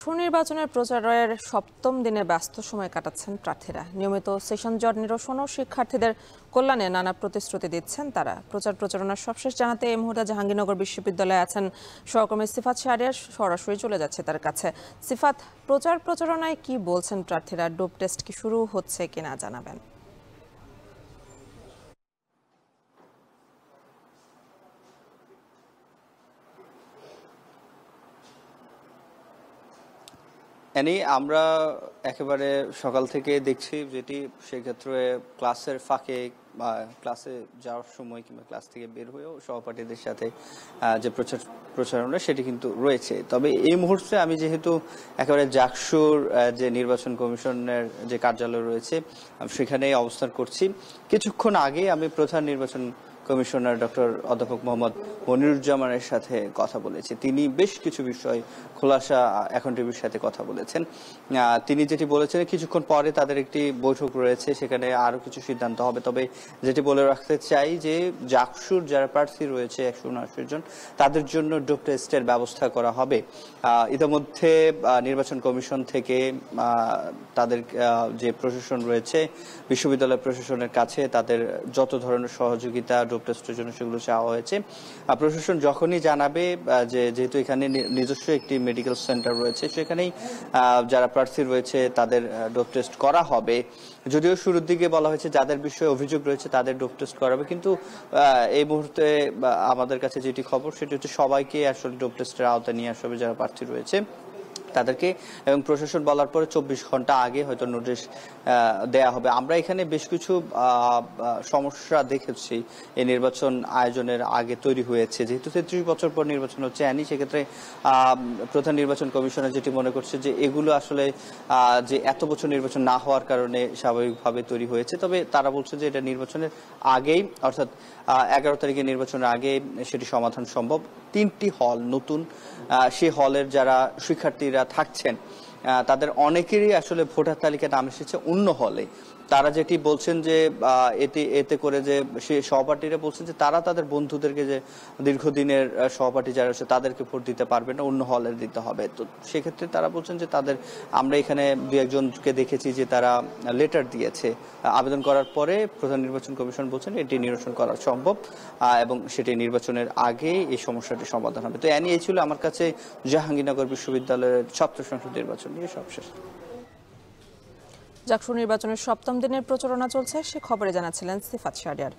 নির্বাচনের প্রচারের সপ্তম দিনে ব্যস্ত সময় কাটাচ্ছেন প্রার্থীরা। নিয়মিত সেশন জট নিরসন ও শিক্ষার্থীদের কল্যাণে নানা প্রতিশ্রুতি দিচ্ছেন তারা। প্রচারণার সবশেষ জানাতে এই মুহূর্তে জাহাঙ্গীরনগর বিশ্ববিদ্যালয়ে আছেন সহকর্মী সিফাত শাহরিয়ার। সরাসরি চলে যাচ্ছে তার কাছে। সিফাত, প্রচারণায় কি বলছেন প্রার্থীরা? ডোপ টেস্ট কি শুরু হচ্ছে কিনা জানাবেন। আমরা একেবারে সকাল থেকে দেখছি যেটি সেক্ষেত্রে ক্লাসের ফাঁকে বা ক্লাসে যাওয়ার সময় কিংবা ক্লাস থেকে বের হয়েও সহপাঠীদের সাথে যে প্রচারণা সেটি কিন্তু রয়েছে। তবে এই মুহূর্তে আমি যেহেতু একেবারে জাকসুর যে নির্বাচন কমিশনের যে কার্যালয় রয়েছে সেখানে অবস্থান করছি। কিছুক্ষণ আগে আমি প্রধান নির্বাচন কমিশনার ডক্টর অধ্যাপক মোহাম্মদ মনিরুজ্জামানের সাথে কথা বলেছি। তিনি বেশ কিছু বিষয় খোলাসা এখন টিভির সাথে কথা বলেছেন। তিনি যেটি বলেছেন কিছুক্ষণ পরে তাদের একটি বৈঠক রয়েছে, সেখানে আরো কিছু সিদ্ধান্ত হবে। তবে যেটি বলে রাখতে চাই যে জাকসুর যারা প্রার্থী রয়েছে 179 জন, তাদের জন্য ডোপ টেস্টের ব্যবস্থা করা হবে। ইতিমধ্যে নির্বাচন কমিশন থেকে তাদের যে প্রশাসন রয়েছে বিশ্ববিদ্যালয় প্রশাসনের কাছে তাদের যত ধরনের সহযোগিতা ডোপ টেস্টের জন্য সেগুলো চাওয়া হয়েছে। প্রশাসন যখনই জানাবে যে যেহেতু এখানে নিজস্ব একটি মেডিকেল সেন্টার রয়েছে সেখানেই যারা প্রার্থী রয়েছে তাদের ডোপ টেস্ট করা হবে। যদিও শুরুর দিকে বলা হয়েছে যাদের বিষয়ে অভিযোগ রয়েছে তাদের ডোপ টেস্ট করা হবে, কিন্তু এই মুহূর্তে আমাদের কাছে যেটি খবর সেটি হচ্ছে সবাইকে আসলে ডোপ টেস্টের আওতায় নিয়ে আসবে যারা প্রার্থী রয়েছে তাদেরকে, এবং প্রশাসন বলার পরে 24 ঘন্টা আগে হয়তো নোটিশ দেয়া হবে। আমরা এখানে বেশ কিছু সমস্যা দেখেছি এই নির্বাচন আয়োজনের আগে তৈরি হয়েছে। যেহেতু 33 বছর পর নির্বাচন হচ্ছে সেক্ষেত্রে প্রধান নির্বাচন কমিশনার যেটি মনে করছে যে এগুলো আসলে যে এত বছর নির্বাচন না হওয়ার কারণে স্বাভাবিকভাবে তৈরি হয়েছে। তবে তারা বলছে যে এটা নির্বাচনের আগেই, অর্থাৎ 11 তারিখে নির্বাচনের আগে সেটি সমাধান সম্ভব। 3টি হল নতুন, সেই হলের যারা শিক্ষার্থীরা থাকছেন তাদের অনেকেরই আসলে ভোটার তালিকায় নাম এসেছে অন্য হলে। তারা যেটি বলছেন যে এতে করে যে সে সহপাঠীরা বলছেন যে তারা তাদের বন্ধুদেরকে যে দীর্ঘদিনের সহপাঠী যারা আছে তাদেরকে ভোট দিতে পারবে না, অন্য হলে দিতে হবে। তো সেক্ষেত্রে তারা বলছেন যে তাদের, আমরা এখানে দু একজনকে দেখেছি যে তারা লেটার দিয়েছে, আবেদন করার পরে প্রধান নির্বাচন কমিশন বলছেন এটি নিরসন করা সম্ভব এবং সেটি নির্বাচনের আগে এই সমস্যাটি সমাধান হবে। তো এই ছিল আমার কাছে জাহাঙ্গীরনগর বিশ্ববিদ্যালয়ের ছাত্র সংসদ নির্বাচন নিয়ে সবশেষ। জাকসু নির্বাচনের সপ্তম দিনের প্রচারণা চলছে, সে খবরে জানাচ্ছিলেন সিফাত শাহরিয়ার।